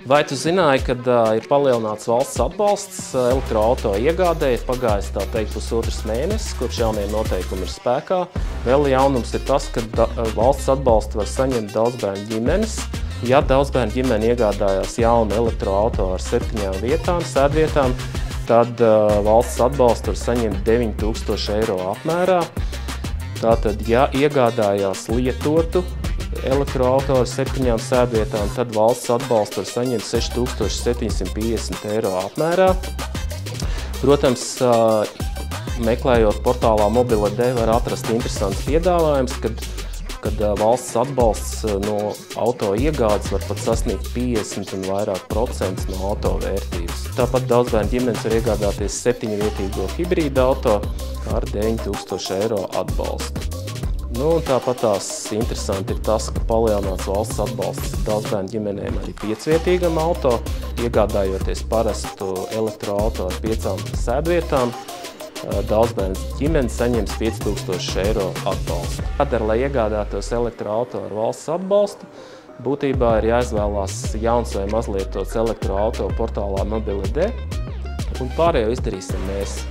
Vai tu zināji, ka ir palielināts valsts atbalsts elektroauto iegādēji, pagājis tā teikt pusotrs mēnesis, kopš jaunie noteikumi ir spēkā. Vēl jaunums ir tas, ka valsts atbalstu var saņemt daudzbērnu ģimenes. Ja daudzbērnu ģimene iegādājās jaunu elektroauto ar 7 vietām, sēdvietām, tad valsts atbalstu var saņemt 9000 eiro apmērā. Tātad, ja iegādājās lietotu elektroauto ar 7 sēdvietām, tad valsts atbalstu var saņemt 6750 eiro apmērā. Protams, meklējot portālā Mobile.de var atrast interesants piedāvājums, kad valsts atbalsts no auto iegādes var pat sasniegt 50 un vairāk procentus no auto vērtības. Tāpat daudzbērnu ģimenes var iegādāties 7-vietīgo hibrīda auto ar 9000 eiro atbalstu. Un tāpat tās interesanti ir tas, ka palielināts valsts atbalsts daudzbērnu ģimenēm arī 5-vietīgam auto, iegādājoties parastu elektroauto ar 5 sēdvietām. Daudzbērnu ģimene saņems 5000 eiro atbalstu. Jādara, lai iegādātos elektroauto ar valsts atbalstu, būtībā ir jāizvēlās jauns vai mazlietots elektroauto portālā Mobile.de, un pārējo izdarīsim mēs.